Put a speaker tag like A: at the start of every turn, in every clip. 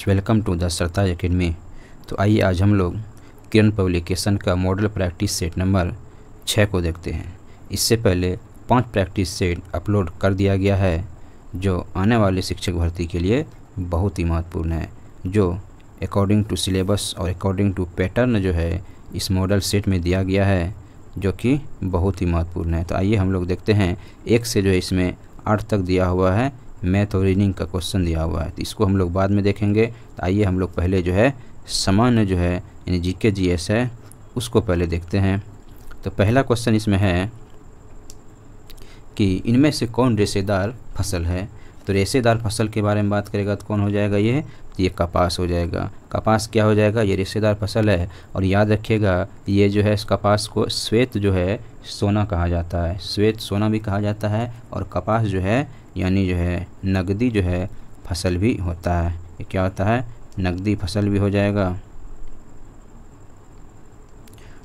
A: Friends, welcome to the Sartaj academy. तो आइए आज हम लोग किरण पब्लिकेशन का मॉडल प्रैक्टिस सेट नंबर 6 को देखते हैं। इससे पहले 5 प्रैक्टिस सेट अपलोड कर दिया गया है जो आने वाले शिक्षक भर्ती के लिए बहुत ही महत्वपूर्ण है, जो अकॉर्डिंग टू सिलेबस और अकॉर्डिंग टू पैटर्न जो है इस मॉडल सेट में दिया गया है, जो कि बहुत ही महत्वपूर्ण है। तो आइए हम लोग देखते हैं। 1 से जो है इसमें 8 तक दिया हुआ है, मैथ और रीडिंग का क्वेश्चन दिया हुआ है, तो इसको हम लोग बाद में देखेंगे। तो आइए हम लोग पहले जो है सामान्य जो है यानी जीके जीएस है उसको पहले देखते हैं। तो पहला क्वेश्चन इसमें है कि इनमें से कौन रेशेदार फसल है। तो रेशेदार फसल के बारे में बात करेगा तो कौन हो जाएगा, ये कपास हो जाएगा। कपास क्या हो जाएगा, ये रेशेदार फसल है। और याद रखिएगा ये जो है इस कपास को श्वेत जो है सोना कहा जाता है, श्वेत सोना भी कहा जाता है। और कपास जो है यानी जो है नकदी जो है फसल भी होता है। ये क्या होता है, नकदी फसल भी हो जाएगा।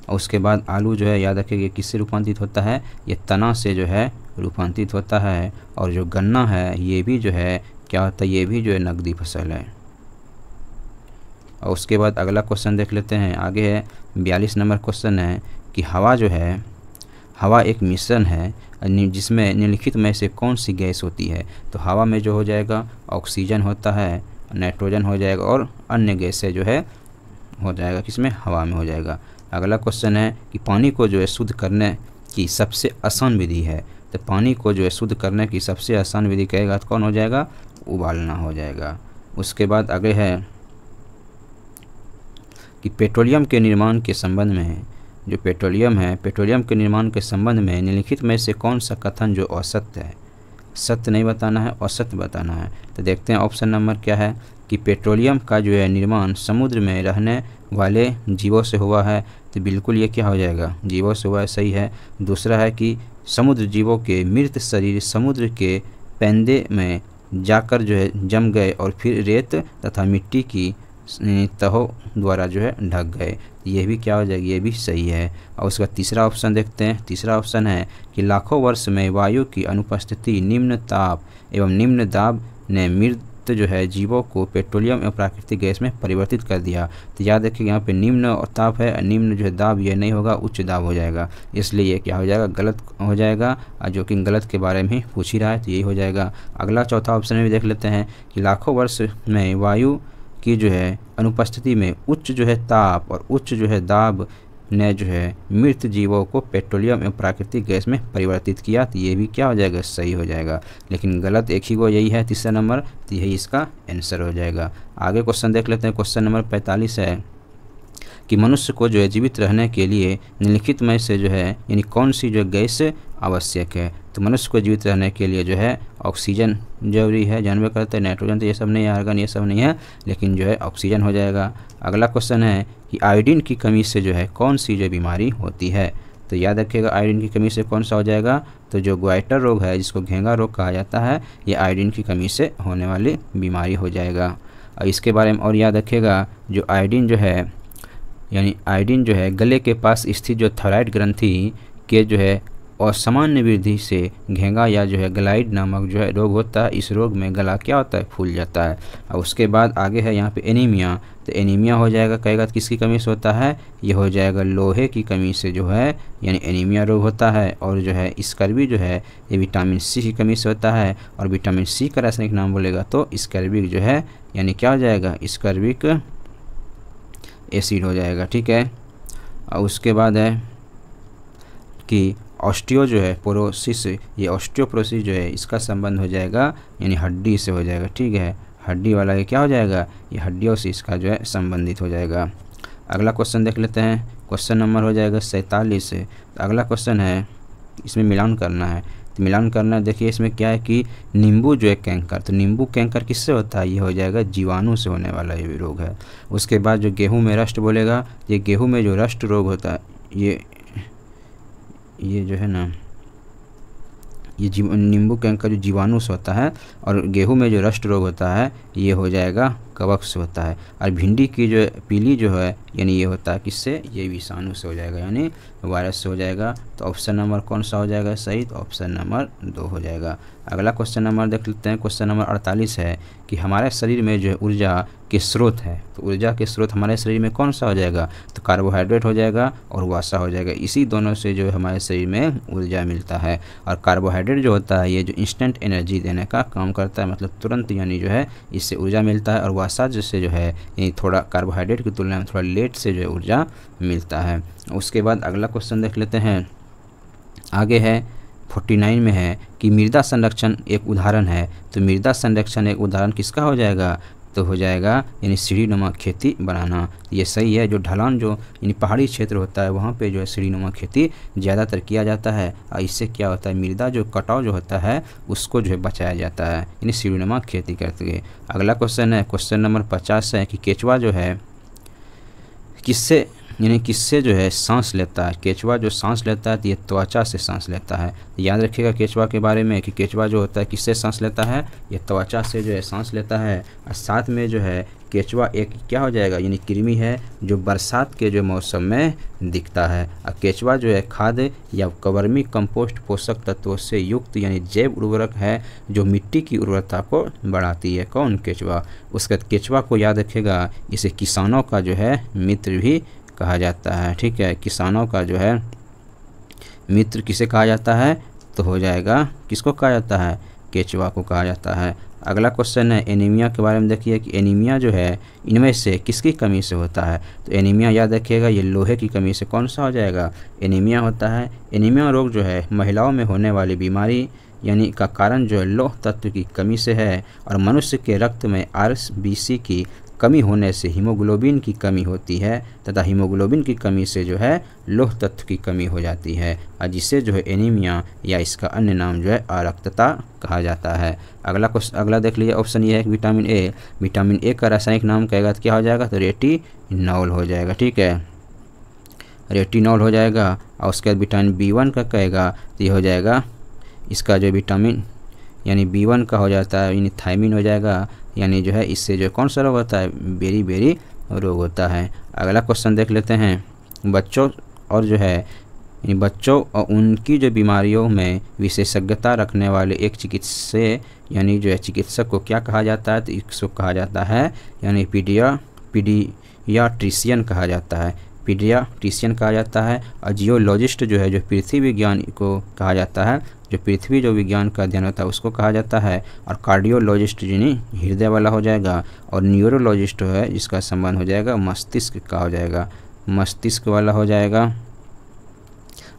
A: और उसके बाद आलू जो है याद रखिए किससे रूपांतरित होता है, ये तना से जो है रूपांतरित होता है। और जो गन्ना है ये भी जो है क्या होता है, ये भी जो है नकदी फसल है। और उसके बाद अगला क्वेश्चन देख लेते हैं। आगे है 42 नंबर क्वेश्चन है कि हवा जो है, हवा एक मिश्रण है जिसमें निम्नलिखित में से कौन सी गैस होती है। तो हवा में जो हो जाएगा ऑक्सीजन होता है, नाइट्रोजन हो जाएगा और अन्य गैसें जो है हो जाएगा किसमें, हवा में हो जाएगा। अगला क्वेश्चन है कि पानी को जो है शुद्ध करने की सबसे आसान विधि है। तो पानी को जो है शुद्ध करने की सबसे आसान विधि कहेगा तो कौन हो जाएगा, उबालना हो जाएगा। उसके बाद आगे है कि पेट्रोलियम के निर्माण के संबंध में, जो पेट्रोलियम है, पेट्रोलियम के निर्माण के संबंध में निम्नलिखित में से कौन सा कथन जो असत्य है। सत्य नहीं बताना है, असत्य बताना है। तो देखते हैं ऑप्शन नंबर क्या है कि पेट्रोलियम का जो है निर्माण समुद्र में रहने वाले जीवों से हुआ है। तो बिल्कुल ये क्या हो जाएगा, जीवों से हुआ है, सही है। दूसरा है कि समुद्र जीवों के मृत शरीर समुद्र के पैंदे में जाकर जो है जम गए और फिर रेत तथा मिट्टी की तहों द्वारा जो है ढक गए। ये भी क्या हो जाएगी, ये भी सही है। और उसका तीसरा ऑप्शन देखते हैं। तीसरा ऑप्शन है कि लाखों वर्ष में वायु की अनुपस्थिति, निम्न ताप एवं निम्न दाब ने मृत जो है जीवों को पेट्रोलियम एवं प्राकृतिक गैस में परिवर्तित कर दिया। तो याद रखिए यहाँ पे निम्न और ताप है, निम्न जो है दाब ये नहीं होगा, उच्च दाब हो जाएगा। इसलिए ये क्या हो जाएगा, गलत हो जाएगा, जो कि गलत के बारे में ही पूछ ही रहा है तो यही हो जाएगा। अगला चौथा ऑप्शन में भी देख लेते हैं कि लाखों वर्ष में वायु की जो है अनुपस्थिति में उच्च जो है ताप और उच्च जो है दाब ने जो है मृत जीवों को पेट्रोलियम एवं प्राकृतिक गैस में परिवर्तित किया। तो ये भी क्या हो जाएगा, सही हो जाएगा। लेकिन गलत एक ही वो यही है, तीसरा नंबर, तो यही इसका आंसर हो जाएगा। आगे क्वेश्चन देख लेते हैं। क्वेश्चन नंबर 45 है कि मनुष्य को जो है जीवित रहने के लिए निम्नलिखित में से जो है यानी कौन सी जो गैस आवश्यक है। तो मनुष्य को जीवित रहने के लिए जो है ऑक्सीजन जरूरी है, जानवे करते हैं। नाइट्रोजन तो ये सब नहीं है, आर्गन ये सब नहीं है, लेकिन जो है ऑक्सीजन हो जाएगा। अगला क्वेश्चन है कि आयोडीन की कमी से जो है कौन सी जो बीमारी होती है। तो याद रखिएगा आयोडीन की कमी से कौन सा हो जाएगा, तो जो ग्वाइटर रोग है जिसको घेंगा रोग कहा जाता है, ये आयोडीन की कमी से होने वाली बीमारी हो जाएगा। और इसके बारे में और याद रखिएगा जो आयोडीन जो है यानी आयोडीन जो है गले के पास स्थित जो थायराइड ग्रंथि के जो है और सामान्य वृद्धि से घेंगा या जो है ग्लाइड नामक जो है रोग होता है। इस रोग में गला क्या होता है, फूल जाता है। और उसके बाद आगे है यहाँ पे एनीमिया। तो एनीमिया हो जाएगा कहेगा तो किसकी कमी से होता है, ये हो जाएगा लोहे की कमी से जो है यानी एनीमिया रोग होता है। और जो है स्कर्वी जो है ये विटामिन सी की कमी से होता है। और विटामिन सी का रासायनिक नाम बोलेगा तो स्कर्विक जो है यानी क्या हो जाएगा, स्कर्विक एसिड हो जाएगा, ठीक है। और उसके बाद है कि ऑस्टियो जो है पोरोसिस, ये ऑस्टियोपोरोसिस जो है इसका संबंध हो जाएगा यानी हड्डी से हो जाएगा, ठीक है। हड्डी वाला ये क्या हो जाएगा, ये हड्डियों से इसका जो है संबंधित हो जाएगा। अगला क्वेश्चन देख लेते हैं। क्वेश्चन नंबर हो जाएगा 47। तो अगला क्वेश्चन है इसमें मिलान करना है। तो मिलान करना देखिए इसमें क्या है कि नींबू जो है कैंकर, तो नींबू कैंकर किससे होता है, ये हो जाएगा जीवाणु से होने वाला ये रोग है। उसके बाद जो गेहूँ में रस्ट बोलेगा, ये गेहूँ में जो रस्ट रोग होता है ये जो है ना ये नींबू कैंकर जो जीवाणु से होता है। और गेहूं में जो रस्ट रोग होता है ये हो जाएगा कवक से होता है। और भिंडी की जो पीली जो है यानी ये होता है किससे, ये विषाणु से हो जाएगा यानी वायरस से हो जाएगा। तो ऑप्शन नंबर कौन सा हो जाएगा सही, तो ऑप्शन नंबर 2 हो जाएगा। अगला क्वेश्चन नंबर देख लेते हैं। क्वेश्चन नंबर 48 है कि हमारे शरीर में जो है ऊर्जा के स्रोत है, तो ऊर्जा के स्रोत हमारे शरीर में कौन सा हो जाएगा, तो कार्बोहाइड्रेट हो जाएगा और वसा हो जाएगा। इसी दोनों से जो है हमारे शरीर में ऊर्जा मिलता है। और कार्बोहाइड्रेट जो होता है ये जो इंस्टेंट एनर्जी देने का काम करता है, मतलब तुरंत यानी जो है इससे ऊर्जा मिलता है। और वसा जिससे जो है यानी थोड़ा कार्बोहाइड्रेट की तुलना में थोड़ा लेट से जो है ऊर्जा मिलता है। उसके बाद अगला क्वेश्चन देख लेते हैं। आगे है 49 में है कि मृदा संरक्षण एक उदाहरण है, तो मृदा संरक्षण एक उदाहरण किसका हो जाएगा, तो हो जाएगा यानी सीढ़ीनुमा खेती बनाना। ये सही है। जो ढलान जो यानी पहाड़ी क्षेत्र होता है वहाँ पे जो है सीढ़ीनुमा खेती ज़्यादातर किया जाता है और इससे क्या होता है मृदा जो कटाव जो होता है उसको जो है बचाया जाता है, यानी सीढ़ीनुमा खेती करते हुए। अगला क्वेश्चन है क्वेश्चन नंबर 50 है कि केचुआ जो है किससे जो है सांस लेता है। केचुआ जो सांस लेता है तो ये त्वचा से सांस लेता है। याद रखिएगा केचुआ के बारे में कि केचुआ जो होता है किससे सांस लेता है, ये त्वचा से जो है सांस लेता है। और साथ में जो है केचुआ एक क्या हो जाएगा यानी कृमि है जो बरसात के जो मौसम में दिखता है। और केचुआ जो है खाद या वर्मी कंपोस्ट पोषक तत्वों से युक्त यानी जैव उर्वरक है जो मिट्टी की उर्वरता को बढ़ाती है। कौन, केचुआ। उसके बाद केचुआ को याद रखेगा इसे किसानों का जो है मित्र भी कहा जाता है। ठीक है, किसानों का जो है मित्र किसे कहा जाता है, तो हो जाएगा किसको कहा जाता है, केचुआ को कहा जाता है। अगला क्वेश्चन है एनीमिया के बारे में। देखिए कि एनीमिया जो है इनमें से किसकी कमी से होता है, तो एनीमिया याद रखिएगा ये लोहे की कमी से कौन सा हो जाएगा, एनीमिया होता है। एनीमिया रोग जो है महिलाओं में होने वाली बीमारी यानी का कारण जो है लौह तत्व की कमी से है। और मनुष्य के रक्त में RBC की कमी होने से हीमोग्लोबिन की कमी होती है तथा हीमोग्लोबिन की कमी से जो है लौह तत्व की कमी हो जाती है और जिसे जो है एनीमिया या इसका अन्य नाम जो है अरक्तता कहा जाता है। अगला देख लीजिए ऑप्शन ये है कि विटामिन ए। विटामिन ए का रासायनिक नाम कहेगा तो क्या हो जाएगा, तो रेटिनॉल हो जाएगा। ठीक है, रेटिनॉल हो जाएगा। और उसके बाद विटामिन B1 का कहेगा तो ये हो जाएगा इसका जो विटामिन यानी B1 का हो जाता है यानी थायमिन हो जाएगा, यानी जो है इससे जो कौन सा रोग होता है, बेरी रोग होता है। अगला क्वेश्चन देख लेते हैं। बच्चों और जो है बच्चों और उनकी जो बीमारियों में विशेषज्ञता रखने वाले एक चिकित्सक को क्या कहा जाता है, तो इसको कहा जाता है यानी पीडियाट्रिशियन कहा जाता है। पीडियाट्रिशियन कहा जाता है। और जियोलॉजिस्ट जो है जो पृथ्वी विज्ञान को कहा जाता है, जो पृथ्वी जो विज्ञान का अध्ययन होता है उसको कहा जाता है। और कार्डियोलॉजिस्ट यानी हृदय वाला हो जाएगा। और न्यूरोलॉजिस्ट है जिसका संबंध हो जाएगा मस्तिष्क का हो जाएगा, मस्तिष्क वाला हो जाएगा।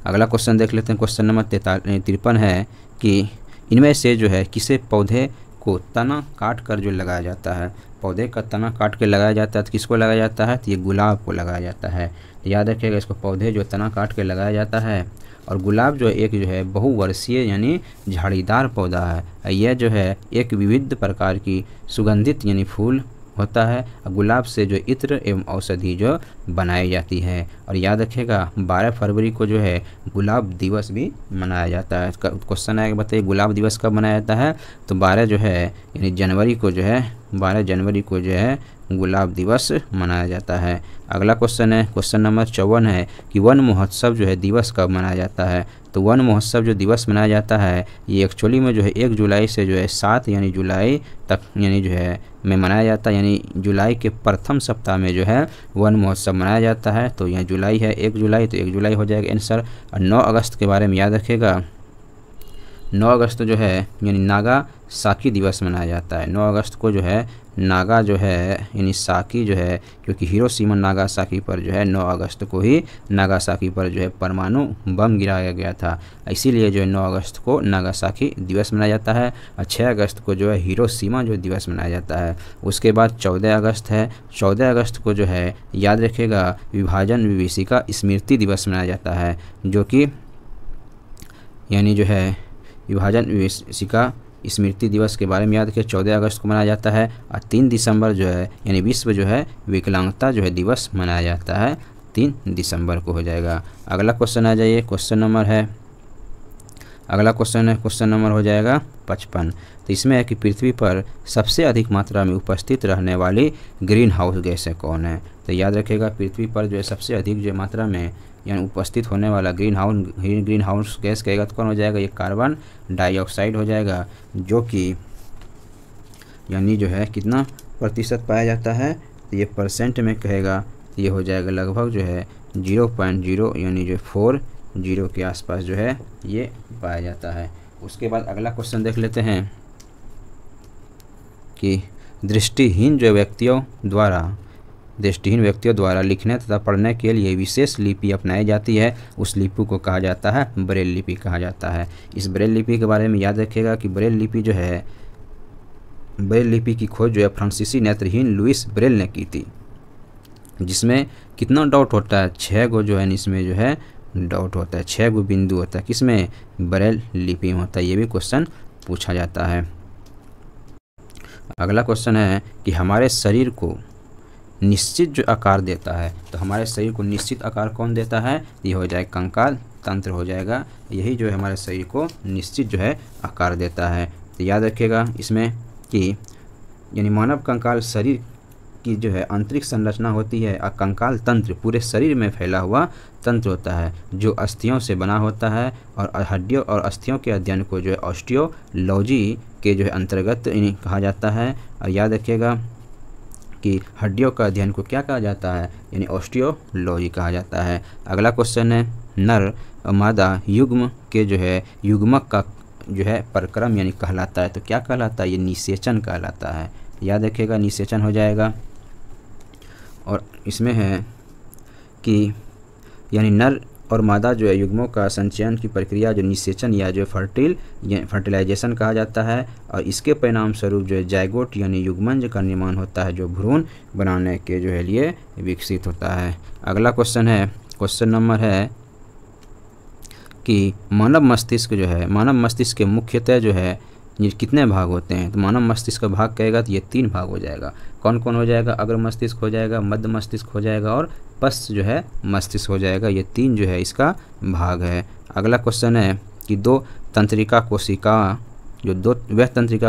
A: अगला क्वेश्चन देख लेते हैं। क्वेश्चन नंबर 53 है कि इनमें से जो है किसे पौधे को तना काट कर जो लगाया जाता है, पौधे का तना काट के लगाया जाता है तो किसको लगाया जाता है, तो ये गुलाब को लगाया जाता है। याद रखिएगा इसको पौधे जो तना काट के लगाया जाता है। और गुलाब जो एक जो है बहुवर्षीय यानी झाड़ीदार पौधा है। यह जो है एक विविध प्रकार की सुगंधित यानी फूल होता है। और गुलाब से जो इत्र एवं औषधि जो बनाई जाती है। और याद रखिएगा 12 फरवरी को जो है गुलाब दिवस भी मनाया जाता है। क्वेश्चन आएगा बताइए गुलाब दिवस कब मनाया जाता है, तो 12 जो है यानी जनवरी को जो है 12 जनवरी को जो है गुलाब दिवस मनाया जाता है। अगला क्वेश्चन है क्वेश्चन नंबर 54 है कि वन महोत्सव जो है दिवस कब मनाया जाता है, तो वन महोत्सव जो दिवस मनाया जाता है ये एक्चुअली में जो है 1 जुलाई से जो है 7 यानी जुलाई तक यानी जो है में मनाया जाता है। यानी जुलाई के प्रथम सप्ताह में जो है वन महोत्सव मनाया जाता है। तो यहाँ जुलाई है 1 जुलाई, तो 1 जुलाई हो जाएगा आंसर। और 9 अगस्त के बारे में याद रखिएगा 9 अगस्त जो है यानी नागा साकी दिवस मनाया जाता है। 9 अगस्त को जो है नागा जो है यानी साकी जो है क्योंकि हिरोशिमा नागासाकी पर जो है 9 अगस्त को ही नागासाकी पर जो है परमाणु बम गिराया गया था, इसीलिए जो है 9 अगस्त को नागासाकी दिवस मनाया जाता है। और 6 अगस्त को जो है हिरोशिमा जो दिवस मनाया जाता है। उसके बाद 14 अगस्त है। 14 अगस्त को जो है याद रखिएगा विभाजन विभीषिका स्मृति दिवस मनाया जाता है, जो कि यानी जो है विभाजन विभीषिका स्मृति दिवस के बारे में याद रखिए 14 अगस्त को मनाया जाता है। और 3 दिसंबर जो है यानी विश्व जो है विकलांगता जो है दिवस मनाया जाता है 3 दिसंबर को हो जाएगा। अगला क्वेश्चन आ जाइए। क्वेश्चन नंबर है अगला क्वेश्चन है, क्वेश्चन नंबर हो जाएगा 55। तो इसमें है कि पृथ्वी पर सबसे अधिक मात्रा में उपस्थित रहने वाली ग्रीन हाउस गैसें कौन है। तो याद रखिएगा, पृथ्वी पर जो है सबसे अधिक जो मात्रा में यानी उपस्थित होने वाला ग्रीन हाउस गैस कहेगा तो कौन हो जाएगा, ये कार्बन डाइऑक्साइड हो जाएगा, जो कि यानी जो है कितना प्रतिशत पाया जाता है, तो ये परसेंट में कहेगा तो ये हो जाएगा लगभग जो है 0.0 यानी जो 40 के आसपास जो है ये पाया जाता है। उसके बाद अगला क्वेश्चन देख लेते हैं कि दृष्टिहीन व्यक्तियों द्वारा लिखने तथा पढ़ने के लिए विशेष लिपि अपनाई जाती है, उस लिपि को कहा जाता है ब्रेल लिपि कहा जाता है। इस ब्रेल लिपि के बारे में याद रखिएगा कि ब्रेल लिपि की खोज जो है फ्रांसीसी नेत्रहीन लुइस ब्रेल ने की थी, जिसमें कितना डॉट होता है, 6 गो जो है इसमें जो है डॉट होता है, 6 गो बिंदु होता है, किसमें, ब्रेल लिपि में होता है। ये भी क्वेश्चन पूछा जाता है। अगला क्वेश्चन है कि हमारे शरीर को निश्चित जो आकार देता है, तो हमारे शरीर को निश्चित आकार कौन देता है, ये हो जाएगा कंकाल तंत्र हो जाएगा, यही जो है हमारे शरीर को निश्चित जो है आकार देता है। तो याद रखिएगा इसमें कि यानी मानव कंकाल शरीर की जो है आंतरिक संरचना होती है और कंकाल तंत्र पूरे शरीर में फैला हुआ तंत्र होता है जो अस्थियों से बना होता है, और हड्डियों और अस्थियों के अध्ययन को जो है ऑस्टियोलॉजी के जो है अंतर्गत कहा जाता है। और याद रखिएगा कि हड्डियों का अध्ययन को क्या कहा जाता है, यानी ऑस्टियोलॉजी कहा जाता है। अगला क्वेश्चन है, नर और मादा युग्म के जो है युग्मक का जो है परक्रम यानी कहलाता है, तो क्या कहलाता है, ये निषेचन कहलाता है। याद रखिएगा निषेचन हो जाएगा। और इसमें है कि यानी नर और मादा जो है युग्मों का संचयन की प्रक्रिया जो निषेचन या जो फर्टिलाइजेशन कहा जाता है, और इसके परिणाम स्वरूप जो है जायगोट यानी युग्मंज का निर्माण होता है, जो भ्रूण बनाने के जो है लिए विकसित होता है। अगला क्वेश्चन है, क्वेश्चन नंबर है कि मानव मस्तिष्क के मुख्यतः जो है ये कितने भाग होते हैं, तो मानव मस्तिष्क का भाग कहेगा तो ये 3 भाग हो जाएगा। कौन कौन हो जाएगा, अग्र मस्तिष्क हो जाएगा, मध्य मस्तिष्क हो जाएगा और पश्च जो है मस्तिष्क हो जाएगा। ये 3 जो है इसका भाग है। अगला क्वेश्चन है कि वह तंत्रिका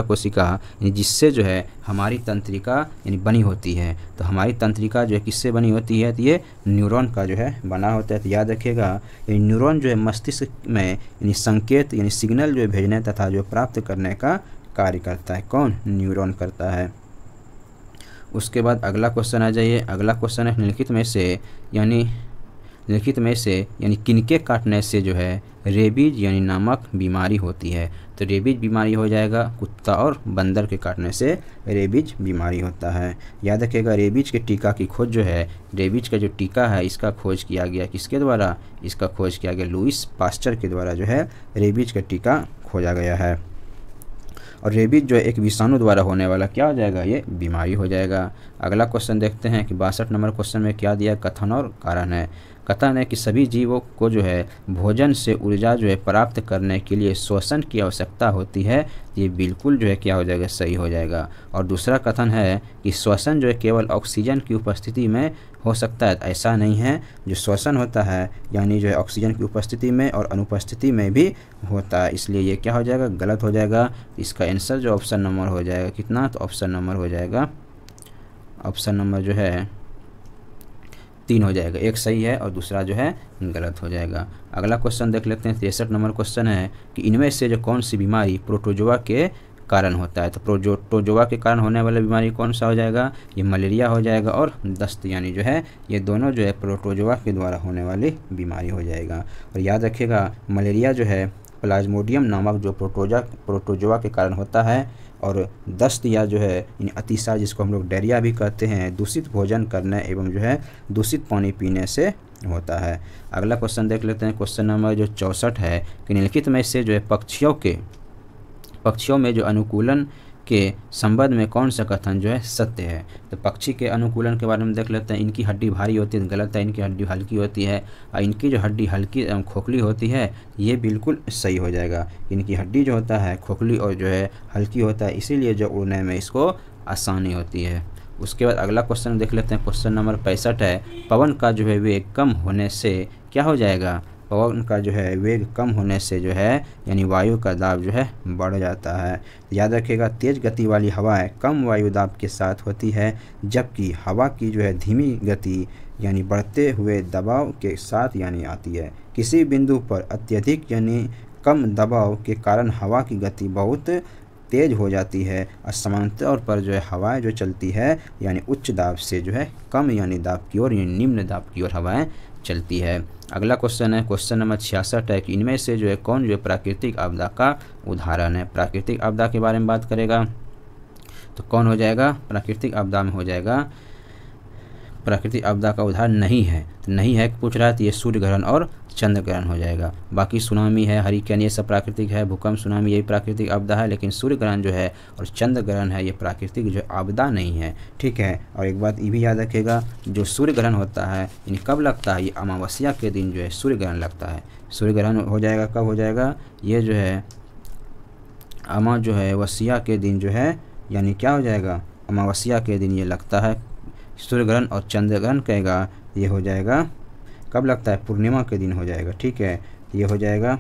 A: कोशिका यानी जिससे जो है हमारी तंत्रिका यानी बनी होती है, तो हमारी तंत्रिका जो है किससे बनी होती है, तो ये न्यूरॉन का जो है बना होता है। तो याद रखिएगा ये न्यूरॉन जो है मस्तिष्क में यानी संकेत यानी सिग्नल जो है भेजने तथा जो प्राप्त करने का कार्य करता है। कौन, न्यूरॉन करता है। उसके बाद अगला क्वेश्चन आ जाइए। अगला क्वेश्चन है निम्नलिखित में से यानी किनके काटने से जो है रेबीज यानी नामक बीमारी होती है, तो रेबीज बीमारी हो जाएगा कुत्ता और बंदर के काटने से रेबीज बीमारी होता है। याद रखिएगा रेबीज के टीका की खोज जो है, रेबीज का जो टीका है इसका खोज किया गया किसके द्वारा, इसका खोज किया गया लुइस पास्चर के द्वारा जो है रेबीज का टीका खोजा गया है। और रेबीज जो है एक विषाणु द्वारा होने वाला क्या हो जाएगा, ये बीमारी हो जाएगा। अगला क्वेश्चन देखते हैं कि 62 नंबर क्वेश्चन में क्या दिया, कथन और कारण है। कथन है कि सभी जीवों को जो है भोजन से ऊर्जा जो है प्राप्त करने के लिए श्वसन की आवश्यकता होती है, ये बिल्कुल जो है क्या हो जाएगा, सही हो जाएगा। और दूसरा कथन है कि श्वसन जो है केवल ऑक्सीजन की उपस्थिति में हो सकता है, ऐसा नहीं है। जो श्वसन होता है यानी जो है ऑक्सीजन की उपस्थिति में और अनुपस्थिति में भी होता है, इसलिए ये क्या हो जाएगा, गलत हो जाएगा। इसका आंसर जो ऑप्शन नंबर हो जाएगा कितना, तो ऑप्शन नंबर हो जाएगा, ऑप्शन नंबर जो है 3 हो जाएगा। एक सही है और दूसरा जो है गलत हो जाएगा। अगला क्वेश्चन देख लेते हैं। 63 नंबर क्वेश्चन है कि इनमें से जो कौन सी बीमारी प्रोटोजोआ के कारण होता है, तो प्रोटोजोआ के कारण होने वाला बीमारी कौन सा हो जाएगा, ये मलेरिया हो जाएगा और दस्त यानी जो है ये दोनों जो है प्रोटोजोआ के द्वारा होने वाली बीमारी हो जाएगा। और याद रखिएगा मलेरिया जो है प्लाज्मोडियम नामक जो प्रोटोजोआ के कारण होता है, और दस्त या जो है अतिसार जिसको हम लोग डायरिया भी कहते हैं दूषित भोजन करने एवं जो है दूषित पानी पीने से होता है। अगला क्वेश्चन देख लेते हैं। क्वेश्चन नंबर जो 64 है कि निम्नलिखित में से जो है पक्षियों में जो अनुकूलन के संबंध में कौन सा कथन जो है सत्य है, तो पक्षी के अनुकूलन के बारे में देख लेते हैं। इनकी हड्डी भारी होती है, गलत है, इनकी हड्डी हल्की होती है, और इनकी जो हड्डी हल्की एवं खोखली होती है, ये बिल्कुल सही हो जाएगा। इनकी हड्डी जो होता है खोखली और जो है हल्की होता है, इसीलिए जो उड़ने में इसको आसानी होती है। उसके बाद अगला क्वेश्चन देख लेते हैं। क्वेश्चन नंबर 65 है, पवन का जो है वेग कम होने से क्या हो जाएगा, पवन का जो है वेग कम होने से जो है यानी वायु का दाब जो है बढ़ जाता है। याद रखिएगा, तेज गति वाली हवाएं कम वायु दाब के साथ होती है, जबकि हवा की जो है धीमी गति यानी बढ़ते हुए दबाव के साथ यानी आती है। किसी बिंदु पर अत्यधिक यानी कम दबाव के कारण हवा की गति बहुत तेज हो जाती है और समानांतर तौर पर जो है हवाएं जो चलती है यानी उच्च दाब से जो है कम यानी दाब की ओर यानी निम्न दाब की ओर हवाएं चलती है। अगला क्वेश्चन है, क्वेश्चन नंबर 66 है कि इनमें से जो है कौन जो है प्राकृतिक आपदा का उदाहरण है। प्राकृतिक आपदा के बारे में बात करेगा तो कौन हो जाएगा, प्राकृतिक आपदा में हो जाएगा, प्राकृतिक आपदा का उदाहरण नहीं है। तो नहीं है पूछ रहा है तो ये सूर्य ग्रहण और चंद्र ग्रहण हो जाएगा। बाकी सुनामी है, हरिकेन, ये सब प्राकृतिक है, भूकंप, सुनामी यही प्राकृतिक आपदा है, लेकिन सूर्य ग्रहण जो है और चंद्र ग्रहण है ये प्राकृतिक जो आपदा नहीं है। ठीक है, और एक बात ये भी याद रखिएगा, जो सूर्य ग्रहण होता है यानी कब लगता है, ये अमावस्या के दिन जो है सूर्य ग्रहण लगता है। सूर्य ग्रहण हो जाएगा कब हो जाएगा, ये जो है अमावस्या के दिन जो है यानी क्या हो जाएगा, अमावस्या के दिन ये लगता है सूर्य ग्रहण। और चंद्र ग्रहण कहेगा ये हो जाएगा कब लगता है, पूर्णिमा के दिन हो जाएगा। ठीक है, ये हो जाएगा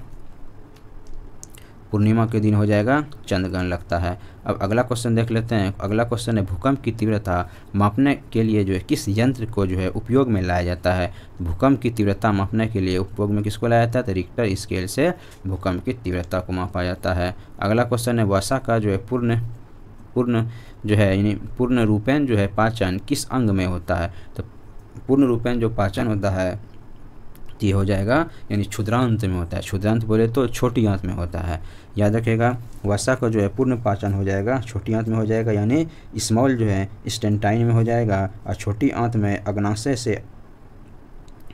A: पूर्णिमा के दिन हो जाएगा चंद्र ग्रहण लगता है। अब अगला क्वेश्चन देख लेते हैं। अगला क्वेश्चन है, भूकंप की तीव्रता मापने के लिए जो है किस यंत्र को जो है उपयोग में लाया जाता है। भूकंप की तीव्रता मापने के लिए उपयोग में किसको लाया जाता है, तो रिक्टर स्केल से भूकंप की तीव्रता को मापा जाता है। अगला क्वेश्चन है, वर्षा का जो है पूर्ण जो है यानी पूर्ण रूपेण जो है पाचन किस अंग में होता है। तो पूर्ण रूपेण जो पाचन होता है ये हो जाएगा यानी क्षुद्रांत में होता है। क्षुद्रांत बोले तो छोटी आंत में होता है। याद रखिएगा, वसा का जो है पूर्ण पाचन हो जाएगा छोटी आंत में हो जाएगा, यानी स्मॉल जो है स्टेंटाइन में हो जाएगा, और छोटी आंत में अग्नाशय से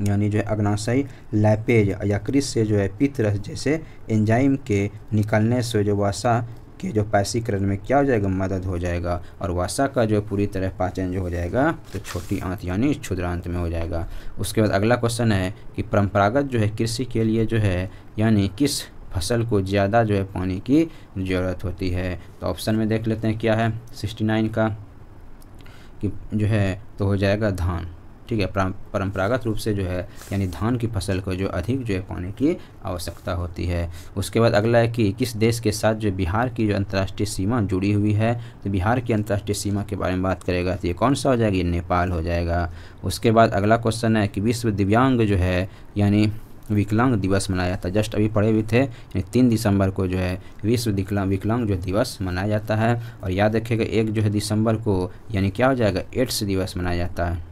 A: यानी जो है अग्नाशय लैपेज या क्रिस से जो है पित्त रस जैसे एंजाइम के निकलने से जो वसा के जो पैसीकरण में क्या हो जाएगा, मदद हो जाएगा। और वसा का जो पूरी तरह पाचन जो हो जाएगा तो छोटी आंत यानी क्षुद्रांत में हो जाएगा। उसके बाद अगला क्वेश्चन है कि परंपरागत जो है कृषि के लिए जो है यानी किस फसल को ज़्यादा जो है पानी की ज़रूरत होती है। तो ऑप्शन में देख लेते हैं क्या है 69 का, कि जो है तो हो जाएगा धान। ठीक है, परंपरागत रूप से जो है यानी धान की फसल को जो अधिक जो है पानी की आवश्यकता होती है। उसके बाद अगला है कि किस देश के साथ जो बिहार की जो अंतर्राष्ट्रीय सीमा जुड़ी हुई है। तो बिहार की अंतर्राष्ट्रीय सीमा के बारे में बात करेगा तो ये कौन सा हो जाएगा, ये नेपाल हो जाएगा। उसके बाद अगला क्वेश्चन है कि विश्व दिव्यांग जो है यानी विकलांग दिवस मनाया जाता है। जस्ट अभी पढ़े हुए थे, यानी 3 दिसंबर को जो है विश्व विकलांग जो दिवस मनाया जाता है। और याद रखिएगा 1 जो है दिसंबर को यानी क्या हो जाएगा, एड्स दिवस मनाया जाता है,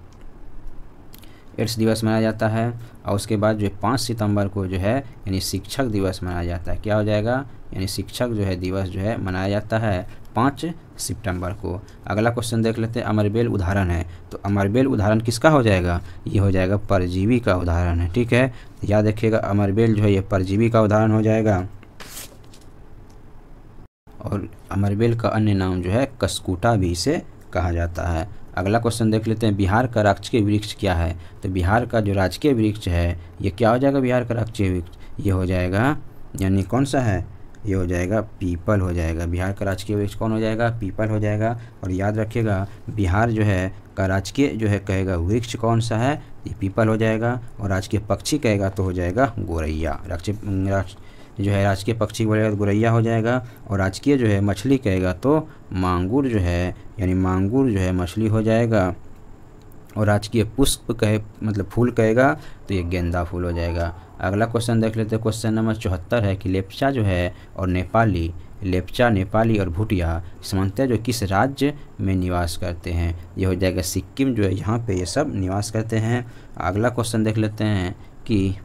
A: एड्स दिवस मनाया जाता है। और उसके बाद जो है 5 सितंबर को जो है यानी शिक्षक दिवस मनाया जाता है। क्या हो जाएगा, यानी शिक्षक जो है दिवस जो है मनाया जाता है 5 सितंबर को। अगला क्वेश्चन देख लेते हैं, अमरबेल उदाहरण है। तो अमरबेल उदाहरण किसका हो जाएगा, ये हो जाएगा परजीवी का उदाहरण है। ठीक है, तो याद रखिएगा अमरबेल जो है ये परजीवी का उदाहरण हो जाएगा। और अमरबेल का अन्य नाम जो है कस्कूटा भी इसे कहा जाता है। अगला क्वेश्चन देख लेते हैं, बिहार का राजकीय वृक्ष क्या है। तो बिहार का जो राजकीय वृक्ष है ये क्या हो जाएगा, बिहार का राजकीय वृक्ष ये हो जाएगा यानी कौन सा है, ये हो जाएगा पीपल हो जाएगा। बिहार का राजकीय वृक्ष कौन हो जाएगा, पीपल हो जाएगा। और याद रखिएगा बिहार जो है का राजकीय जो है कहेगा वृक्ष कौन सा है, ये पीपल हो जाएगा। और राजकीय पक्षी कहेगा तो हो जाएगा गोरैया। जो है राजकीय पक्षी बोलेगा तो गोरैया हो जाएगा। और राजकीय जो है मछली कहेगा तो मांगुर जो है यानी मांगुर जो है मछली हो जाएगा। और राजकीय पुष्प कहे मतलब फूल कहेगा तो ये गेंदा फूल हो जाएगा। अगला क्वेश्चन देख लेते हैं, क्वेश्चन नंबर 74 है कि लेप्चा जो है और लेप्चा नेपाली और भूटिया सामान्यतः जो किस राज्य में निवास करते हैं। ये हो जाएगा सिक्किम जो है यहाँ पे ये सब निवास करते हैं। अगला क्वेश्चन देख लेते हैं कि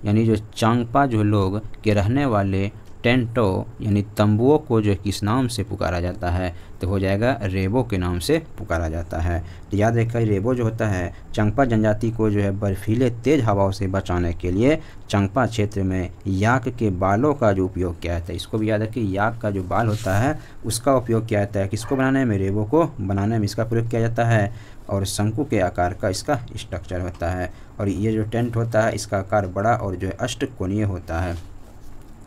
A: यानी जो चांगपा जो लोग के रहने वाले टेंटो यानी तंबुओं को जो किस नाम से पुकारा जाता है। तो हो जाएगा रेबो के नाम से पुकारा जाता है। तो याद रखिए रेबो जो होता है चांगपा जनजाति को जो है बर्फीले तेज हवाओं से बचाने के लिए चांगपा क्षेत्र में याक के बालों का जो उपयोग किया जाता है। इसको भी याद रखिए, याक का जो बाल होता है उसका उपयोग किया जाता है किसको बनाने में, रेबो को बनाने में इसका प्रयोग किया जाता है। और शंकु के आकार का इसका स्ट्रक्चर होता है। और ये जो टेंट होता है इसका आकार बड़ा और जो है अष्टकोणीय होता है।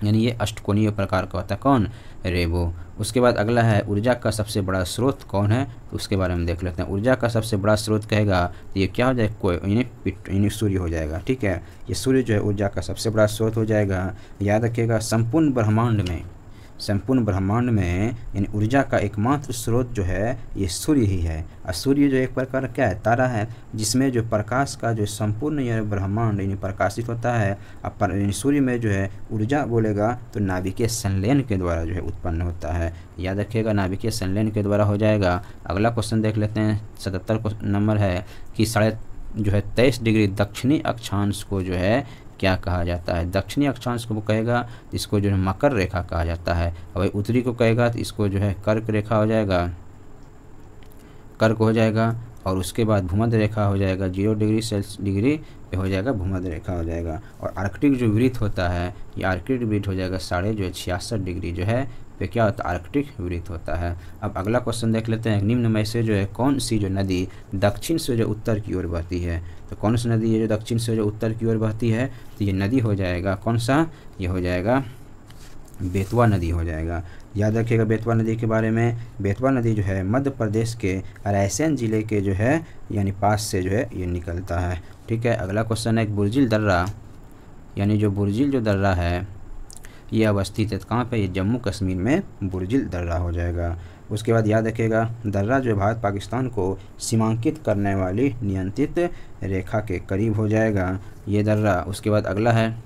A: यानी ये अष्टकोणीय प्रकार का होता है। कौन? रेबो। उसके बाद अगला है ऊर्जा का सबसे बड़ा स्रोत कौन है, तो उसके बारे में देख लेते हैं। ऊर्जा का सबसे बड़ा स्रोत कहेगा तो ये क्या हो जाएगा, कोई यानी सूर्य हो जाएगा। ठीक है, ये सूर्य जो है ऊर्जा का सबसे बड़ा स्रोत हो जाएगा। याद रखिएगा संपूर्ण ब्रह्मांड में यानी ऊर्जा का एकमात्र स्रोत जो है ये सूर्य ही है। और सूर्य जो एक प्रकार क्या है, तारा है, जिसमें जो प्रकाश का जो संपूर्ण यह ब्रह्मांड यानी प्रकाशित होता है। अब सूर्य में जो है ऊर्जा बोलेगा तो नाभिकीय संलयन के द्वारा जो है उत्पन्न होता है। याद रखिएगा नाभिकीय संलयन के द्वारा हो जाएगा। अगला क्वेश्चन देख लेते हैं, 77 नंबर है कि 23.5 डिग्री दक्षिणी अक्षांश को जो है क्या कहा जाता है। दक्षिणी अक्षांश को वो कहेगा इसको जो है मकर रेखा कहा जाता है। और उत्तरी को कहेगा तो इसको जो है कर्क रेखा हो जाएगा, कर्क हो जाएगा। और उसके बाद भूमध्य रेखा हो जाएगा, 0 डिग्री पे हो जाएगा भूमध्य रेखा हो जाएगा। और आर्कटिक जो वृत्त होता है ये आर्कटिक वृत्त हो जाएगा 66 डिग्री जो है पे क्या होता है, आर्कटिक वृत्त होता है। अब अगला क्वेश्चन देख लेते हैं, निम्न में से जो है कौन सी जो नदी दक्षिण से जो उत्तर की ओर बहती है। तो कौन सी नदी है जो दक्षिण से जो उत्तर की ओर बहती है, तो ये नदी हो जाएगा कौन सा, ये हो जाएगा बेतवा नदी हो जाएगा। याद रखिएगा बेतवा नदी के बारे में। बेतवा नदी जो है मध्य प्रदेश के रायसेन जिले के जो है यानी पास से जो है ये निकलता है। ठीक है, अगला क्वेश्चन है बुर्जिल दर्रा, यानी जो बुर्जिल जो दर्रा है ये अवस्थित है कहाँ पे, ये जम्मू कश्मीर में बुर्जिल दर्रा हो जाएगा। उसके बाद याद रखिएगा दर्रा जो भारत पाकिस्तान को सीमांकित करने वाली नियंत्रित रेखा के करीब हो जाएगा ये दर्रा। उसके बाद अगला है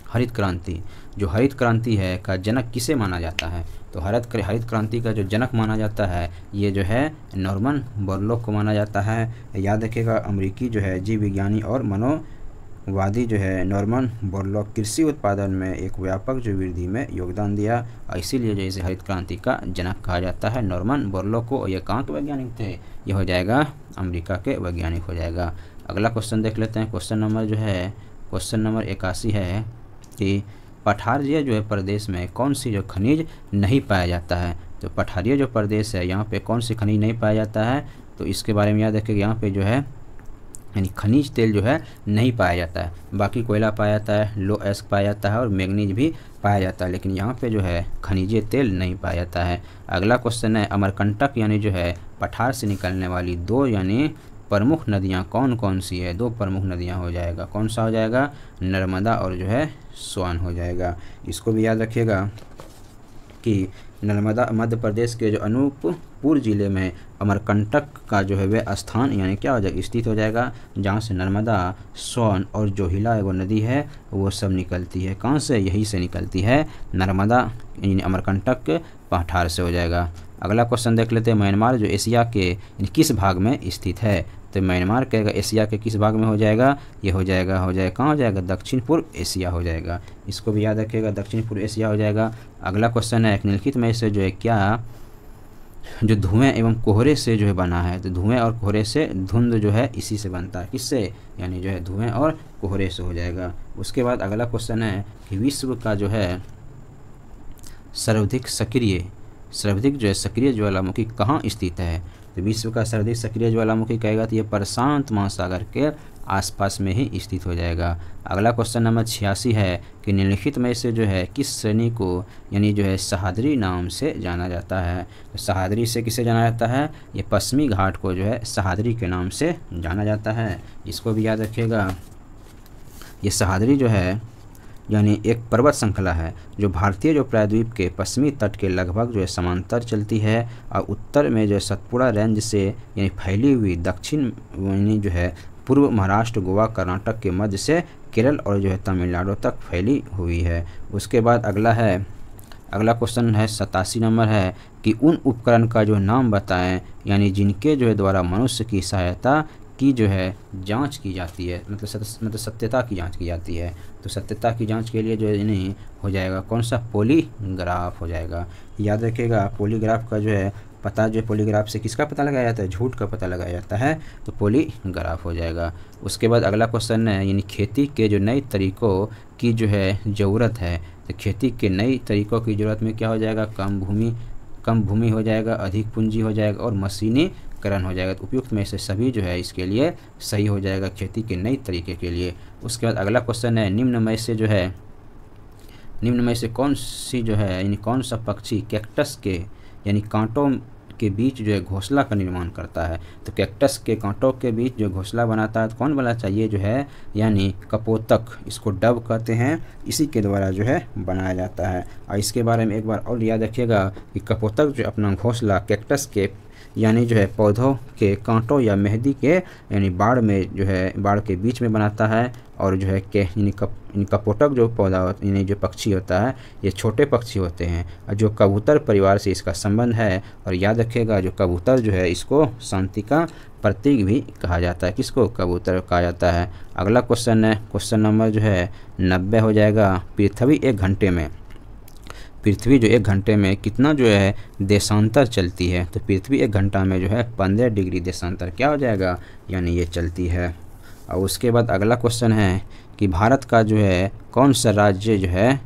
A: हरित क्रांति। जो हरित क्रांति है का जनक किसे माना जाता है, तो हरित क्रांति का जो जनक माना जाता है ये जो है नॉर्मन बोरलॉग को माना जाता है। याद रखिएगा अमेरिकी जो है जीव विज्ञानी और मनोवादी जो है नॉर्मन बोरलॉग कृषि उत्पादन में एक व्यापक जो वृद्धि में योगदान दिया और इसीलिए जो इसे हरित क्रांति का जनक कहा जाता है नॉर्मन बोरलॉग को। और ये कहाँ के वैज्ञानिक थे, ये हो जाएगा अमेरिका के वैज्ञानिक हो जाएगा। अगला क्वेश्चन देख लेते हैं, क्वेश्चन नंबर 81 है कि पठारिया जो है प्रदेश में कौन सी जो खनिज नहीं पाया जाता है। तो पठारिया जो प्रदेश है यहाँ पे कौन सी खनिज नहीं पाया जाता है, तो इसके बारे में याद रखिए यहाँ पे जो है यानी खनिज तेल जो है नहीं पाया जाता है। बाकी कोयला पाया जाता है, लो एस्क पाया जाता है और मैग्नीज भी पाया जाता है, लेकिन यहाँ पे जो है खनिजीय तेल नहीं पाया जाता है। अगला क्वेश्चन है अमरकंटक यानी जो है पठार से निकलने वाली 2 यानी प्रमुख नदियाँ कौन कौन सी है। 2 प्रमुख नदियाँ हो जाएगा, कौन सा हो जाएगा, नर्मदा और जो है स्वान हो जाएगा। इसको भी याद रखिएगा कि नर्मदा मध्य प्रदेश के जो अनूपपुर जिले में अमरकंटक का जो है वह स्थान यानी क्या हो जाएगा, स्थित हो जाएगा, जहाँ से नर्मदा, स्वान और जोहिला एगो नदी है वो सब निकलती है। कहाँ से, यही से निकलती है, नर्मदा यानी अमरकंटक पठार से हो जाएगा। अगला क्वेश्चन देख लेते हैं, म्यांमार जो एशिया के किस भाग में स्थित है। तो म्यांमार कहेगा एशिया के किस भाग में हो जाएगा, ये हो जाएगा कहाँ हो जाएगा, दक्षिण पूर्व एशिया हो जाएगा। इसको भी याद रखिएगा दक्षिण पूर्व एशिया हो जाएगा। अगला क्वेश्चन है निम्नलिखित में से जो है क्या जो धुएं एवं कोहरे से जो है बना है। तो धुएं और कोहरे से धुंध जो है इसी से बनता है, किससे, यानी जो है धुएं और कोहरे से हो जाएगा। उसके बाद अगला क्वेश्चन है कि विश्व का जो है सर्वाधिक जो है सक्रिय ज्वालामुखी कहाँ स्थित है। तो विश्व का सर्वाधिक सक्रिय ज्वालामुखी कहेगा तो ये प्रशांत महासागर के आसपास में ही स्थित हो जाएगा। अगला क्वेश्चन नंबर 86 है कि निम्नलिखित में से जो है किस श्रेणी को यानी जो है सह्याद्री नाम से जाना जाता है। तो सह्याद्री से किसे जाना जाता है, ये पश्चिमी घाट को जो है सह्याद्री के नाम से जाना जाता है। इसको भी याद रखिएगा। ये सह्याद्री जो है यानी एक पर्वत श्रृंखला है जो भारतीय जो प्रायद्वीप के पश्चिमी तट के लगभग जो है समांतर चलती है और उत्तर में जो है सतपुड़ा रेंज से यानी फैली हुई दक्षिण यानी जो है पूर्व महाराष्ट्र, गोवा, कर्नाटक के मध्य से केरल और जो है तमिलनाडु तक फैली हुई है। उसके बाद अगला क्वेश्चन है 87 नंबर है कि उन उपकरण का जो नाम बताएं यानी जिनके जो है द्वारा मनुष्य की सहायता की जो है जांच की जाती है, मतलब सत्यता की जांच की जाती है। तो सत्यता की जांच के लिए जो है नहीं हो जाएगा कौन सा, पॉलीग्राफ हो जाएगा। याद रखिएगा पॉलीग्राफ का जो है पता जो पॉलीग्राफ से किसका पता लगाया जाता है, झूठ का पता लगाया जाता है, तो पॉलीग्राफ हो जाएगा। उसके बाद अगला क्वेश्चन है यानी खेती के जो नए तरीक़ों की जो है ज़रूरत है। तो खेती के नए तरीक़ों की ज़रूरत में क्या हो जाएगा, कम भूमि हो जाएगा, अधिक पूंजी हो जाएगा और मशीनीकरण हो जाएगा। तो उपयुक्त में से सभी जो है इसके लिए सही हो जाएगा खेती के नए तरीके के लिए। उसके बाद अगला क्वेश्चन है निम्न में से जो है निम्न में से कौन सी जो है यानी कौन सा पक्षी कैक्टस के यानी कांटों के बीच जो है घोंसला का निर्माण करता है। तो कैक्टस के कांटों के बीच जो घोंसला बनाता है तो कौन बनाना चाहिए जो है यानी कपोतक, इसको डब कहते हैं, इसी के द्वारा जो है बनाया जाता है। और इसके बारे में एक बार और याद रखिएगा कि कपोतक जो अपना घोंसला कैक्टस के यानी जो है पौधों के कांटों या मेहंदी के यानी बाड़ में जो है बाड़ के बीच में बनाता है। और जो है के यानी कपोतक जो पौधा यानी जो पक्षी होता है ये छोटे पक्षी होते हैं और जो कबूतर परिवार से इसका संबंध है। और याद रखिएगा जो कबूतर जो है इसको शांति का प्रतीक भी कहा जाता है। किसको? कबूतर कहा जाता है। अगला क्वेश्चन है क्वेश्चन नंबर जो है 90 हो जाएगा। पृथ्वी एक घंटे में कितना जो है देशांतर चलती है? तो पृथ्वी 1 घंटा में जो है 15 डिग्री देशांतर क्या हो जाएगा यानी ये चलती है। और उसके बाद अगला क्वेश्चन है कि भारत का जो है कौन सा राज्य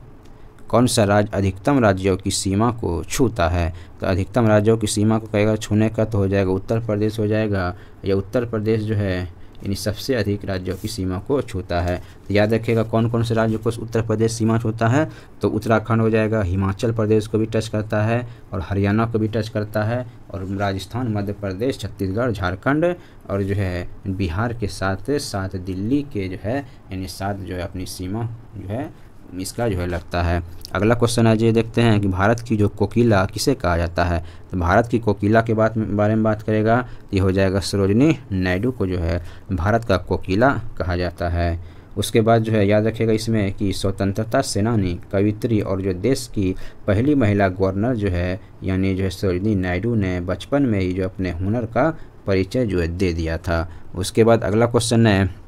A: अधिकतम राज्यों की सीमा को छूता है? तो अधिकतम राज्यों की सीमा को कहेगा छूने का तो हो जाएगा उत्तर प्रदेश हो जाएगा। या उत्तर प्रदेश जो है यानी सबसे अधिक राज्यों की सीमा को छूता है। तो याद रखिएगा कौन कौन से राज्यों को उत्तर प्रदेश सीमा छूता है? तो उत्तराखंड हो जाएगा, हिमाचल प्रदेश को भी टच करता है और हरियाणा को भी टच करता है और राजस्थान, मध्य प्रदेश, छत्तीसगढ़, झारखंड और जो है बिहार के साथ साथ दिल्ली के जो है यानी साथ जो है अपनी सीमा जो है इसका जो है लगता है। अगला क्वेश्चन आज ये देखते हैं कि भारत की जो कोकिला किसे कहा जाता है? तो भारत की कोकिला के बारे में बात करेगा तो ये हो जाएगा सरोजिनी नायडू को जो है भारत का कोकिला कहा जाता है। उसके बाद जो है याद रखिएगा इसमें कि स्वतंत्रता सेनानी, कवियत्री और जो देश की पहली महिला गवर्नर जो है यानी जो है सरोजिनी नायडू ने बचपन में ही जो अपने हुनर का परिचय जो है दे दिया था। उसके बाद अगला क्वेश्चन है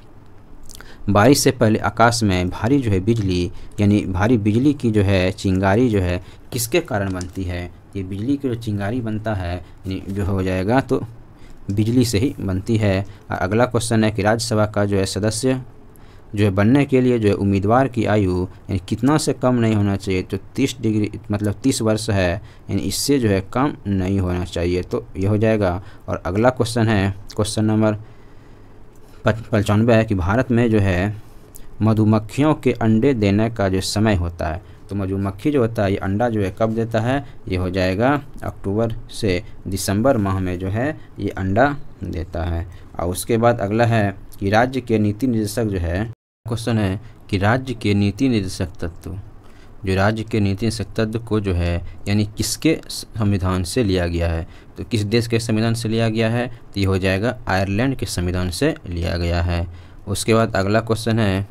A: बारिश से पहले आकाश में भारी जो है बिजली यानी भारी बिजली की जो है चिंगारी जो है किसके कारण बनती है? ये बिजली की जो चिंगारी बनता है यानी जो हो जाएगा तो बिजली से ही बनती है। अगला क्वेश्चन है कि राज्यसभा का जो है सदस्य जो है बनने के लिए जो है उम्मीदवार की आयु यानी कितना से कम नहीं होना चाहिए? तो 30 डिग्री मतलब 30 वर्ष है यानी इससे जो है कम नहीं होना चाहिए। तो ये हो जाएगा। और अगला क्वेश्चन है क्वेश्चन नंबर 95 है कि भारत में जो है मधुमक्खियों के अंडे देने का जो समय होता है। तो मधुमक्खी जो होता है ये अंडा जो है कब देता है? ये हो जाएगा अक्टूबर से दिसंबर माह में जो है ये अंडा देता है। और उसके बाद अगला है कि राज्य के नीति निर्देशक जो है क्वेश्चन है कि राज्य के नीति निर्देशक तत्व जो राज्य के नीति निर्देशक तत्व को जो है यानी किसके संविधान से लिया गया है? तो किस देश के संविधान से लिया गया है? तो ये हो जाएगा आयरलैंड के संविधान से लिया गया है। उसके बाद अगला क्वेश्चन है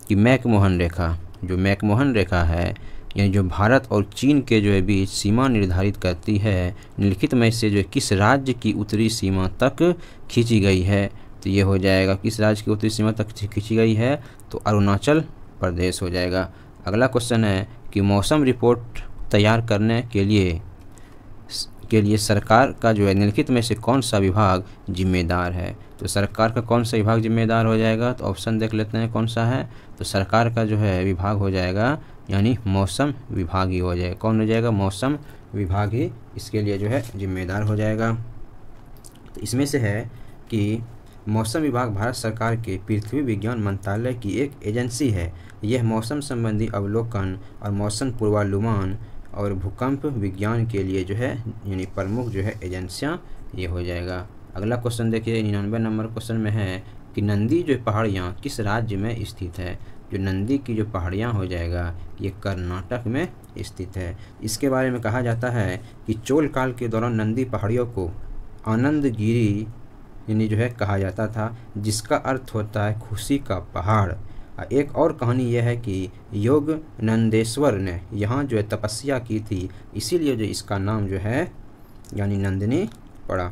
A: कि मैकमोहन रेखा है यानी जो भारत और चीन के जो है बीच सीमा निर्धारित करती है निम्नलिखित में से जो किस राज्य की उत्तरी सीमा तक खींची गई है? तो ये हो जाएगा किस राज्य की उत्तरी सीमा तक खींची गई है? तो अरुणाचल प्रदेश हो जाएगा। अगला क्वेश्चन है कि मौसम रिपोर्ट तैयार करने के लिए सरकार का जो है निम्नलिखित में से कौन सा विभाग जिम्मेदार है? तो सरकार का कौन सा विभाग जिम्मेदार हो जाएगा? तो ऑप्शन देख लेते हैं कौन सा है। तो सरकार का जो है विभाग हो जाएगा यानी मौसम विभाग ही हो जाएगा। कौन हो जाएगा? मौसम विभाग ही इसके लिए जो है जिम्मेदार हो जाएगा। तो इसमें से है कि मौसम विभाग भारत सरकार के पृथ्वी विज्ञान मंत्रालय की एक एजेंसी है। यह मौसम संबंधी अवलोकन और मौसम पूर्वानुमान और भूकंप विज्ञान के लिए जो है यानी प्रमुख जो है एजेंसियां ये हो जाएगा। अगला क्वेश्चन देखिए 99 नंबर क्वेश्चन में है कि नंदी जो पहाड़ियाँ किस राज्य में स्थित है? जो नंदी की जो पहाड़ियाँ हो जाएगा ये कर्नाटक में स्थित है। इसके बारे में कहा जाता है कि चोल काल के दौरान नंदी पहाड़ियों को आनंदगिरी यानी जो है कहा जाता था जिसका अर्थ होता है खुशी का पहाड़। एक और कहानी यह है कि योग नंदेश्वर ने यहाँ जो है तपस्या की थी इसीलिए जो इसका नाम जो है यानी नंदिनी पड़ा।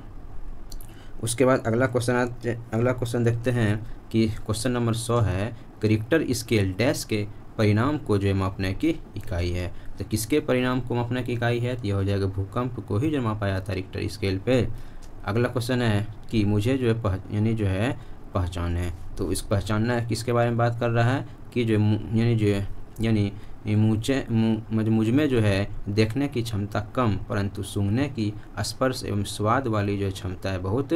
A: उसके बाद अगला क्वेश्चन देखते हैं कि क्वेश्चन नंबर 100 है कि रिक्टर स्केल डैश के परिणाम को जो मापने की इकाई है। तो किसके परिणाम को मापने की इकाई है? तो यह हो जाएगा भूकंप को ही जो मापा जाता है रिक्टर स्केल पे। अगला क्वेश्चन है कि मुझे जो है यानी जो है पहचान है। तो इस पहचानना किसके बारे में बात कर रहा है कि जो यानी मुझ में जो है देखने की क्षमता कम परंतु सूंघने की, स्पर्श एवं स्वाद वाली जो क्षमता है बहुत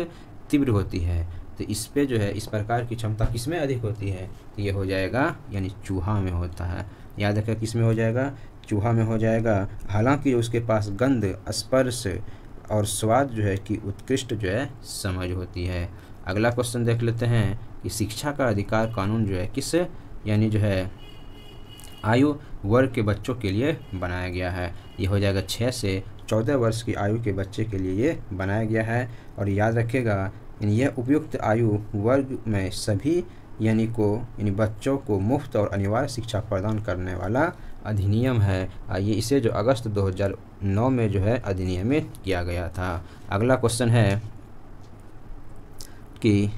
A: तीव्र होती है। तो इस पे जो है इस प्रकार की क्षमता किस में अधिक होती है, तो ये हो जाएगा यानी चूहा में होता है। याद रखें किस में हो जाएगा, चूहा में हो जाएगा। हालांकि उसके पास गंध, स्पर्श और स्वाद जो है कि उत्कृष्ट जो है समझ होती है। अगला क्वेश्चन देख लेते हैं कि शिक्षा का अधिकार कानून जो है किस यानी जो है आयु वर्ग के बच्चों के लिए बनाया गया है। ये हो जाएगा 6 से 14 वर्ष की आयु के बच्चे के लिए ये बनाया गया है। और याद रखिएगा यह उपयुक्त आयु वर्ग में सभी यानी बच्चों को मुफ्त और अनिवार्य शिक्षा प्रदान करने वाला अधिनियम है। ये इसे जो अगस्त 2009 में जो है अधिनियमित किया गया था। अगला क्वेश्चन है कि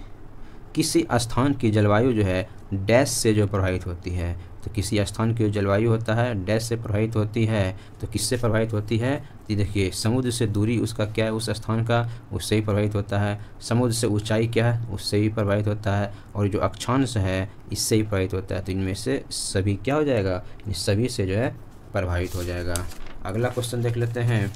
A: किसी स्थान की जलवायु जो है डैश से जो प्रभावित होती है, तो किसी स्थान की जलवायु होता है डैश से प्रभावित होती है, तो किससे प्रभावित होती है, तो देखिए समुद्र से दूरी उसका क्या है उस स्थान का, उससे ही प्रभावित होता है। समुद्र से ऊंचाई क्या है, उससे ही प्रभावित होता है। और जो अक्षांश है इससे ही प्रभावित होता है। तो इनमें से सभी क्या हो जाएगा, इन सभी से जो है प्रभावित हो जाएगा। अगला क्वेश्चन देख लेते हैं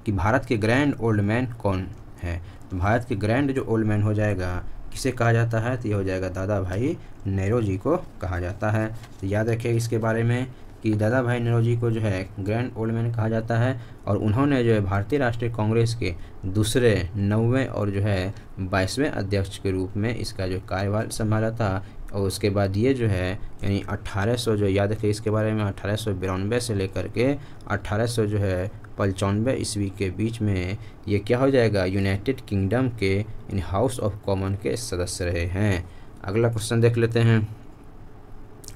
A: कि भारत के ग्रैंड ओल्ड मैन कौन है। तो भारत के ग्रैंड जो ओल्ड मैन हो जाएगा किसे कहा जाता है, तो ये हो जाएगा दादा भाई नेहरू को कहा जाता है। तो याद रखिए इसके बारे में कि दादा भाई नेहरू को जो है ग्रैंड ओल्ड मैन कहा जाता है। और उन्होंने जो है भारतीय राष्ट्रीय कांग्रेस के दूसरे 9वें और जो है 22वें अध्यक्ष के रूप में इसका जो कार्यभार संभाला था। और उसके बाद ये जो है यानी 1800 जो याद रखिए इसके बारे में 1892 से लेकर के 1800 जो है 95 ईस्वी के बीच में ये क्या हो जाएगा, यूनाइटेड किंगडम के इन हाउस ऑफ कॉमन के सदस्य रहे हैं। अगला क्वेश्चन देख लेते हैं,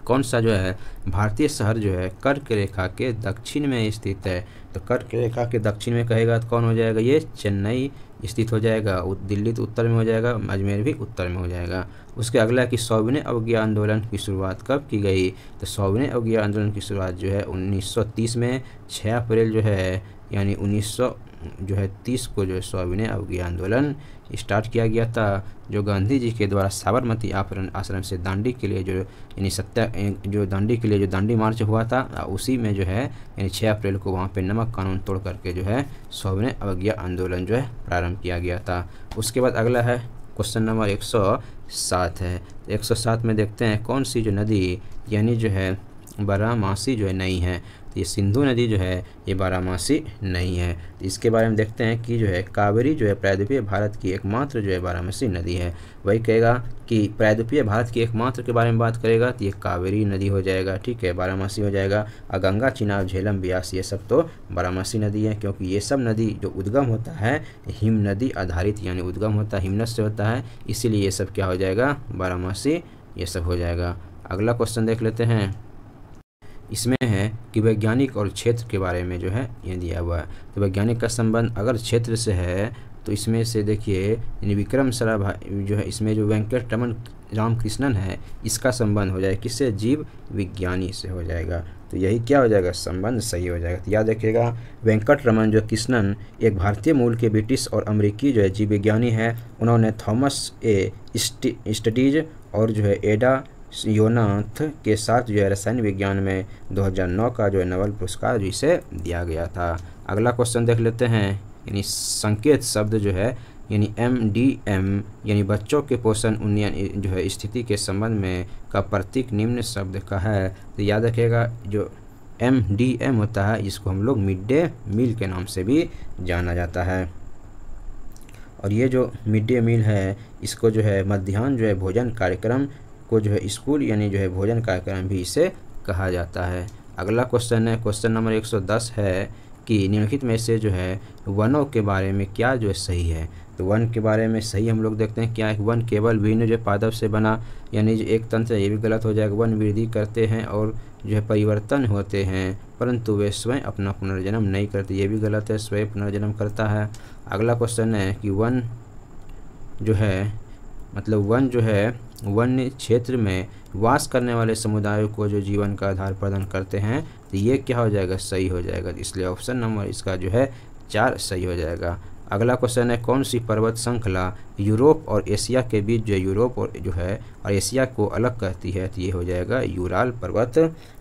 A: कौन सा जो है भारतीय शहर जो है कर्क रेखा के दक्षिण में स्थित है। तो कर्क रेखा के दक्षिण में कहेगा तो कौन हो जाएगा, ये चेन्नई स्थित हो जाएगा। दिल्ली तो उत्तर में हो जाएगा, अजमेर भी उत्तर में हो जाएगा। उसके अगला कि 100वें अवज्ञा आंदोलन की शुरुआत कब की गई, तो 100वें अवज्ञा आंदोलन की शुरुआत जो है 1930 में 6 अप्रैल जो है यानी 1930 को जो 100वें अवज्ञा आंदोलन स्टार्ट किया गया था, जो गांधी जी के द्वारा साबरमती आश्रम से दांडी के लिए जो दांडी मार्च हुआ था, उसी में जो है यानी 6 अप्रैल को वहाँ पे नमक कानून तोड़ करके जो है 100वें अवज्ञा आंदोलन जो है प्रारंभ किया गया था। उसके बाद अगला है क्वेश्चन नंबर 107 है। 107 में देखते हैं कौन सी जो नदी यानी जो है बारहमासी जो है नहीं है, तो ये सिंधु नदी जो है ये बारहमासी नहीं है। तो इसके बारे में देखते हैं कि जो है कावेरी जो है प्रायद्वीपीय भारत की एकमात्र जो है बारहमासी नदी है। वही कहेगा कि प्रायद्वीपीय भारत की एकमात्र के बारे में बात करेगा तो ये कावेरी नदी हो जाएगा, ठीक है, बारहमासी हो जाएगा। और गंगा, चिनाब, झेलम, ब्यास ये सब तो बारहमासी नदी है, क्योंकि ये सब नदी जो उद्गम होता है हिम नदी आधारित यानी उद्गम होता है हिमनद से होता है, इसीलिए ये सब क्या हो जाएगा, बारहमासी ये सब हो जाएगा। अगला क्वेश्चन देख लेते हैं, इसमें है कि वैज्ञानिक और क्षेत्र के बारे में जो है ये दिया हुआ है। तो वैज्ञानिक का संबंध अगर क्षेत्र से है तो इसमें से देखिए विक्रम साराभाई जो है इसमें जो वेंकटरमन रामकृष्णन है इसका संबंध हो जाएगा किससे, जीव विज्ञानी से हो जाएगा। तो यही क्या हो जाएगा, संबंध सही हो जाएगा। तो याद रखिएगा वेंकटरमन जो कृष्णन एक भारतीय मूल के ब्रिटिश और अमेरिकी जो है जीव विज्ञानी है। उन्होंने थॉमस ए स्टडीज और जो है एडा योनाथ के साथ जो है रसायन विज्ञान में 2009 का जो है नोबेल पुरस्कार जो इसे दिया गया था। अगला क्वेश्चन देख लेते हैं, यानी संकेत शब्द जो है यानी MDM यानी बच्चों के पोषण उन्नयन जो है स्थिति के संबंध में का प्रतीक निम्न शब्द का है। तो याद रखिएगा जो MDM होता है इसको हम लोग मिड डे मील के नाम से भी जाना जाता है। और ये जो मिड डे मील है इसको जो है मध्याह्न जो है भोजन कार्यक्रम को जो है स्कूल यानी जो है भोजन कार्यक्रम भी इसे कहा जाता है। अगला क्वेश्चन है क्वेश्चन नंबर 110 है कि निम्नलिखित में से जो है वनों के बारे में क्या जो है सही है। तो वन के बारे में सही हम लोग देखते हैं क्या है, वन केवल विभिन्न जो पादप से बना यानी जो एक तंत्र ये भी गलत हो जाएगा। वन वृद्धि करते हैं और जो है परिवर्तन होते हैं परंतु वे स्वयं अपना पुनर्जन्म नहीं करते, ये भी गलत है, स्वयं पुनर्जन्म करता है। अगला क्वेश्चन है कि वन जो है मतलब वन जो है वन्य क्षेत्र में वास करने वाले समुदायों को जो जीवन का आधार प्रदान करते हैं, तो ये क्या हो जाएगा, सही हो जाएगा। इसलिए ऑप्शन नंबर इसका जो है 4 सही हो जाएगा। अगला क्वेश्चन है कौन सी पर्वत श्रृंखला यूरोप और एशिया के बीच जो यूरोप और जो है और एशिया को अलग करती है, तो ये हो जाएगा यूराल पर्वत,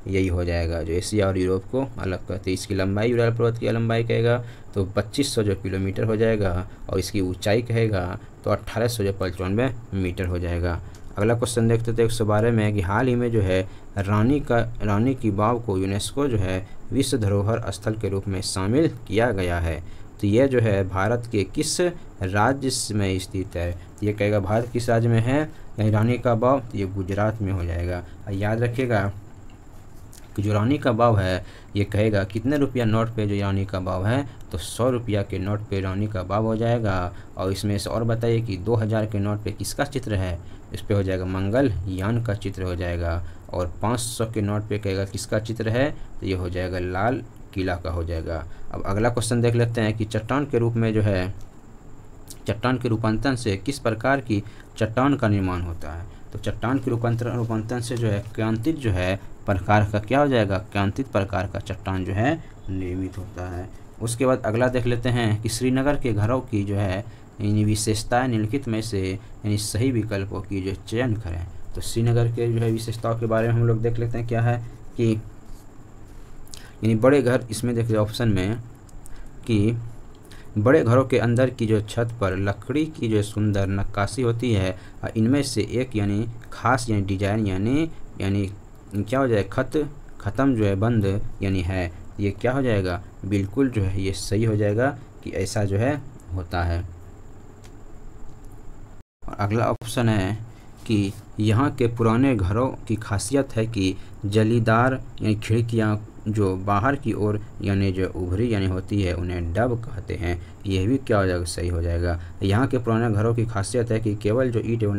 A: यही हो जाएगा जो एशिया और यूरोप को अलग करती है। इसकी लंबाई यूराल पर्वत की लंबाई कहेगा तो 2500 जो किलोमीटर हो जाएगा और इसकी ऊंचाई कहेगा तो 1800 जो 95 मीटर हो जाएगा। अगला क्वेश्चन देखते थे 112 में कि हाल ही में जो है रानी की वाव को यूनेस्को जो है विश्व धरोहर स्थल के रूप में शामिल किया गया है, तो यह जो है भारत के किस राज्य में स्थित है, तो ये कहेगा भारत किस राज्य में है, यानी रानी का वाव, तो ये गुजरात में हो जाएगा। याद रखिएगा कि जो रानी का वाव है ये कहेगा कितने रुपया नोट पे जो रानी का वाव है, तो 100 रुपया के नोट पे रानी का वाव हो जाएगा। और इसमें से और बताइए कि 2000 के नोट पे किसका चित्र है, इस पे हो जाएगा मंगल यान का चित्र हो जाएगा। और 500 के नोट पे कहेगा किसका चित्र है, तो ये हो जाएगा लाल किला का हो जाएगा। अब अगला क्वेश्चन देख लेते हैं कि चट्टान के रूप में जो है चट्टान के रूपांतरण से किस प्रकार की चट्टान का निर्माण होता है, तो चट्टान के रूपांतरण से जो है क्रांतिक जो है प्रकार का क्या हो जाएगा, क्रांतिक प्रकार का चट्टान जो है निर्मित होता है। उसके बाद अगला देख लेते हैं कि श्रीनगर के घरों की जो है यानी विशेषताएं निम्नलिखित में से यानी सही विकल्पों की जो चयन करें, तो श्रीनगर के जो है विशेषताओं के बारे में हम लोग देख लेते हैं क्या है कि यानी बड़े घर, इसमें देखिए ऑप्शन में कि बड़े घरों के अंदर की जो छत पर लकड़ी की जो सुंदर नक्काशी होती है और इनमें से एक यानी खास यानी डिजाइन यानी क्या हो जाएगा ख़त्म जो है बंद यानी है, ये क्या हो जाएगा बिल्कुल जो है ये सही हो जाएगा कि ऐसा जो है होता है। और अगला ऑप्शन है कि यहाँ के पुराने घरों की खासियत है कि जलीदार यानी खिड़कियाँ जो बाहर की ओर यानी जो उभरी यानी होती है उन्हें डब कहते हैं, यह भी क्या हो जाएगा सही हो जाएगा। यहाँ के पुराने घरों की खासियत है कि केवल जो ईंट एवं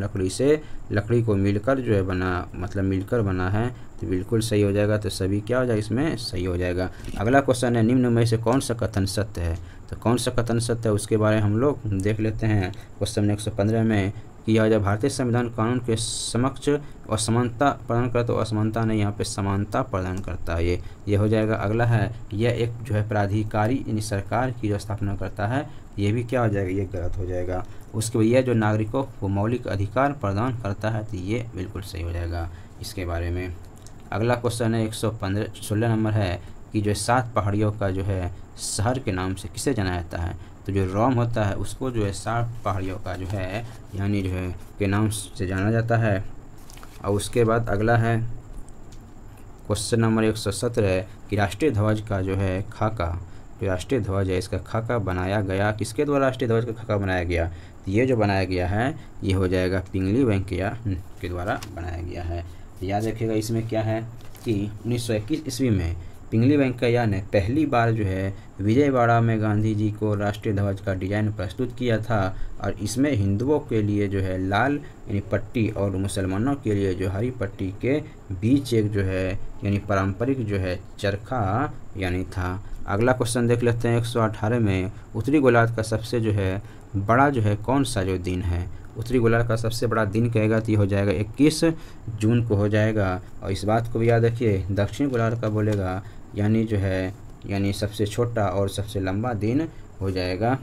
A: लकड़ी को मिलकर जो है मिलकर बना है, तो बिल्कुल सही हो जाएगा। तो सभी क्या हो जाएगा इसमें सही हो जाएगा। अगला क्वेश्चन है निम्न में से कौन सा कथन सत्य है, तो कौन सा कथन सत्य है उसके बारे में हम लोग देख लेते हैं। क्वेश्चन 115 में कि यह जब भारतीय संविधान कानून के समक्ष असमानता प्रदान करता तो असमानता नहीं, यहाँ पे समानता प्रदान करता है, ये हो जाएगा। अगला है यह एक जो है प्राधिकारी यानी सरकार की जो स्थापना करता है, ये भी क्या हो जाएगा ये गलत हो जाएगा। उसके बाद यह जो नागरिकों को मौलिक अधिकार प्रदान करता है, तो ये बिल्कुल सही हो जाएगा इसके बारे में। अगला क्वेश्चन है 116 नंबर है कि जो 7 पहाड़ियों का जो है शहर के नाम से किसे जाना जाता है, तो जो रोम होता है उसको जो है 7 पहाड़ियों का जो है यानी जो है के नाम से जाना जाता है। और उसके बाद अगला है क्वेश्चन नंबर 117 है कि राष्ट्रीय ध्वज का जो है खाका, जो राष्ट्रीय ध्वज है इसका खाका बनाया गया किसके द्वारा, राष्ट्रीय ध्वज का खाका बनाया गया, तो ये जो बनाया गया है ये हो जाएगा पिंगली वेंकैया के द्वारा बनाया गया है। तो याद रखिएगा इसमें क्या है कि 1921 ईस्वी में पिंगली वेंकैया ने पहली बार जो है विजयवाड़ा में गांधी जी को राष्ट्रीय ध्वज का डिजाइन प्रस्तुत किया था और इसमें हिंदुओं के लिए जो है लाल यानी पट्टी और मुसलमानों के लिए जो हरी पट्टी के बीच एक जो है यानी पारंपरिक जो है चरखा यानी था। अगला क्वेश्चन देख लेते हैं 118 में उत्तरी गोलार्ध का सबसे जो है बड़ा जो है कौन सा जो दिन है, उत्तरी गोलार्ध का सबसे बड़ा दिन कहेगा तो ये हो जाएगा 21 जून को हो जाएगा। और इस बात को भी याद रखिए दक्षिण गोलार्ध का बोलेगा यानी जो है यानी सबसे छोटा और सबसे लंबा दिन हो जाएगा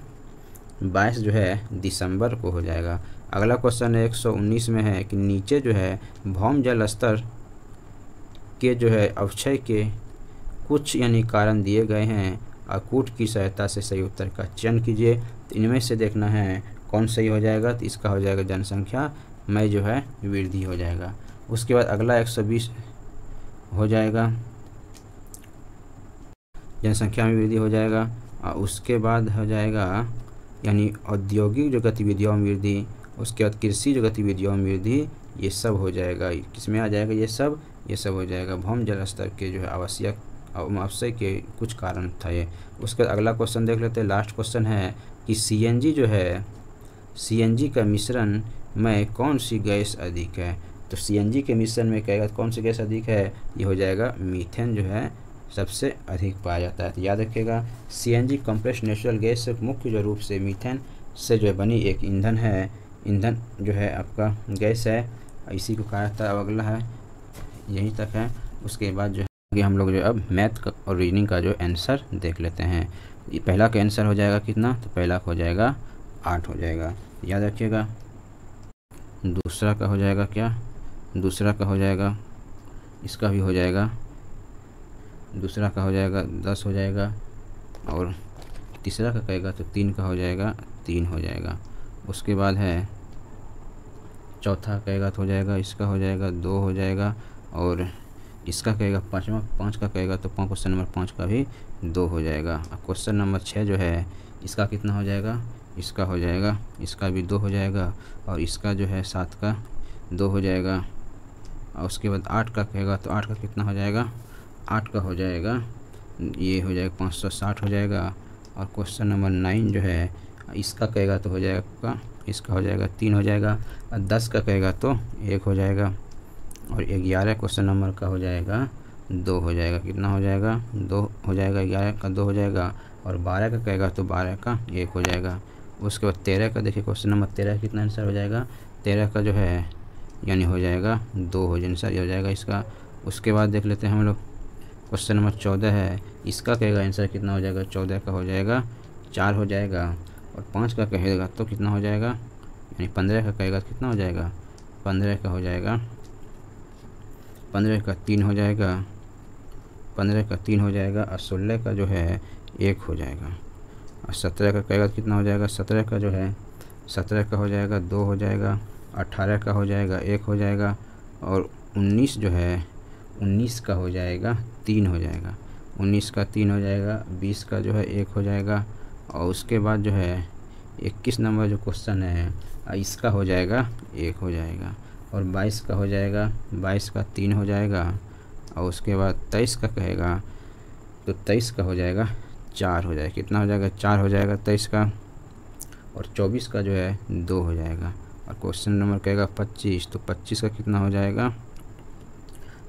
A: 22 जो है दिसंबर को हो जाएगा। अगला क्वेश्चन है 119 में है कि नीचे जो है भौम जल स्तर के जो है अवक्षय के कुछ यानी कारण दिए गए हैं और कूट की सहायता से सही उत्तर का चयन कीजिए, तो इनमें से देखना है कौन सही हो जाएगा, तो इसका हो जाएगा जनसंख्या में जो है वृद्धि हो जाएगा। उसके बाद अगला 120 हो जाएगा जनसंख्या में वृद्धि हो जाएगा। और उसके बाद हो जाएगा यानी औद्योगिक जो गतिविधियों में वृद्धि, उसके बाद कृषि जो गतिविधियों में वृद्धि, ये सब हो जाएगा किसमें आ जाएगा ये सब हो जाएगा भौम जल स्तर के जो है आवश्यक अवक्षय के कुछ कारण था ये। उसके बाद अगला क्वेश्चन देख लेते हैं, लास्ट क्वेश्चन है कि सीएनजी का मिश्रण में कौन सी गैस अधिक है, तो सीएनजी के मिश्रण में कहेगा कौन सी गैस अधिक है, ये हो जाएगा मीथेन जो है सबसे अधिक पाया जाता है। तो याद रखिएगा सीएनजी कंप्रेस्ड नेचुरल गैस मुख्य जो रूप से मीथेन से जो बनी एक ईंधन जो है आपका गैस है, इसी को कहा जाता है। अब अगला है यहीं तक है। उसके बाद जो है हम लोग जो अब मैथ और रीजनिंग का जो आंसर देख लेते हैं। ये पहला का आंसर हो जाएगा कितना, तो पहला का हो जाएगा 8 हो जाएगा, याद रखिएगा। दूसरा का हो जाएगा क्या, दूसरा का हो जाएगा, इसका भी हो जाएगा, दूसरा का हो जाएगा 10 हो जाएगा, और तीसरा का कहेगा तो 3 का हो जाएगा 3 हो जाएगा। उसके बाद है चौथा कहेगा तो हो जाएगा, इसका हो जाएगा 2 हो जाएगा, और इसका कहेगा पाँचवा, 5 का कहेगा तो क्वेश्चन नंबर 5 का भी 2 हो जाएगा। अब क्वेश्चन नंबर 6 जो है इसका कितना हो जाएगा, इसका हो जाएगा, इसका भी 2 हो जाएगा, और इसका जो है 7 का 2 हो जाएगा। और उसके बाद 8 का कहेगा तो 8 का कितना हो जाएगा, 8 का हो जाएगा, ये हो जाएगा 560 हो जाएगा। और क्वेश्चन नंबर 9 जो है इसका कहेगा तो हो जाएगा, इसका हो जाएगा 3 हो जाएगा, और 10 का कहेगा तो 1 हो जाएगा, और 11 क्वेश्चन नंबर का हो जाएगा 2 हो जाएगा, कितना हो जाएगा 2 हो जाएगा, 11 का 2 हो जाएगा, और 12 का कहेगा तो 12 का 1 हो जाएगा। उसके बाद 13 का देखिए क्वेश्चन नंबर 13 कितना आंसर हो जाएगा, 13 का जो है यानी हो जाएगा 2 हो आंसर, ये हो जाएगा इसका। उसके बाद देख लेते हैं हम लोग क्वेश्चन नंबर 14 है, इसका कहेगा आंसर कितना हो जाएगा, 14 का हो जाएगा 4 हो जाएगा, और 5 का कहेगा तो कितना हो जाएगा, यानी 15 का कहेगा कितना हो जाएगा, 15 का हो जाएगा, 15 का 3 हो जाएगा, 15 का 3 हो जाएगा, और 16 का जो है 1 हो जाएगा, और 17 का कहेगा कितना हो जाएगा, 17 का जो है 17 का हो जाएगा 2 हो जाएगा, 18 का हो जाएगा 1 हो जाएगा, और 19 जो है 19 का हो जाएगा 3 हो जाएगा, 19 का 3 हो जाएगा, 20 का जो है 1 हो जाएगा, और उसके बाद जो है 21 नंबर जो क्वेश्चन है इसका हो जाएगा 1 हो जाएगा, और 22 का हो जाएगा, 22 का 3 हो जाएगा, और उसके बाद 23 का कहेगा तो 23 का हो जाएगा 4 हो जाएगा, कितना हो जाएगा 4 हो जाएगा 23 का, और 24 का जो है 2 हो जाएगा, और क्वेश्चन नंबर कहेगा 25 तो 25 का कितना हो जाएगा,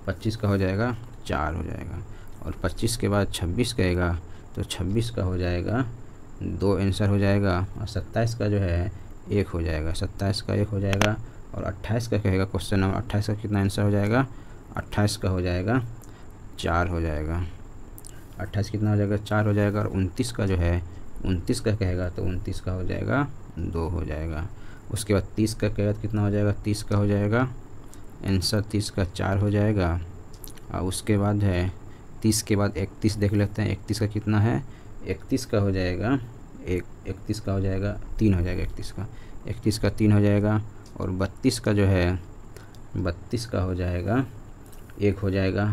A: 25 का हो जाएगा 4 हो जाएगा, और 25 के बाद 26 कहेगा तो 26 का हो जाएगा 2 आंसर हो जाएगा, और 27 का जो है 1 हो जाएगा, 27 का 1 हो जाएगा, और 28 का कहेगा क्वेश्चन नंबर 28 का कितना आंसर हो जाएगा, 28 का हो जाएगा 4 हो जाएगा, 28 कितना हो जाएगा 4 हो जाएगा, और 29 का जो है 29 का कहेगा तो 29 का हो जाएगा 2 हो जाएगा। उसके बाद 30 का कहेगा तो कितना हो जाएगा, 30 का हो जाएगा आंसर 30 का 4 हो जाएगा, और उसके बाद है 30 के बाद 31 देख लेते हैं, 31 का कितना है, 31 का हो जाएगा 31 का हो जाएगा 3 हो जाएगा, 31 का 3 हो जाएगा, और 32 का जो है 32 का हो जाएगा 1 हो जाएगा,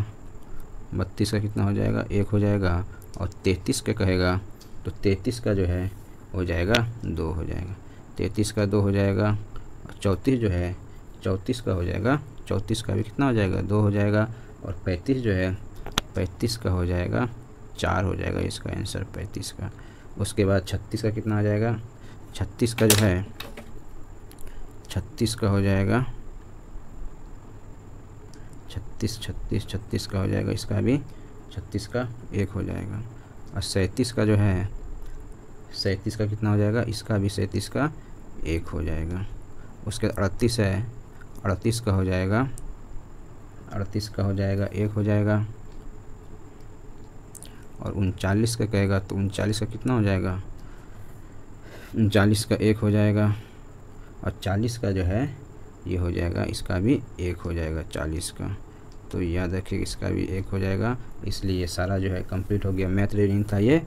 A: 32 का कितना हो जाएगा 1 हो जाएगा, और 33 का कहेगा तो 33 का जो है हो जाएगा 2 हो जाएगा, 33 का 2 हो जाएगा, और 34 जो है 34 का हो जाएगा, 34 का भी कितना हो जाएगा 2 हो जाएगा, और 35 जो है 35 का हो जाएगा 4 हो जाएगा, इसका आंसर 35 का। उसके बाद 36 का कितना हो जाएगा, 36 का जो है 36 का हो जाएगा 36 का हो जाएगा, इसका भी 36 का 1 हो जाएगा, और 37 का जो है 37 का कितना हो जाएगा, इसका भी 37 का 1 हो जाएगा। उसके 38 है, 38 का हो जाएगा 38 का हो जाएगा 1 हो जाएगा, और 39 का कहेगा तो 39 का कितना हो जाएगा, 39 का 1 हो जाएगा, और 40 का जो है ये हो जाएगा, इसका भी 1 हो जाएगा 40 का। तो याद रखिए इसका भी 1 हो जाएगा। इसलिए ये सारा जो है कंप्लीट हो गया, मैथ रीडिंग था ये।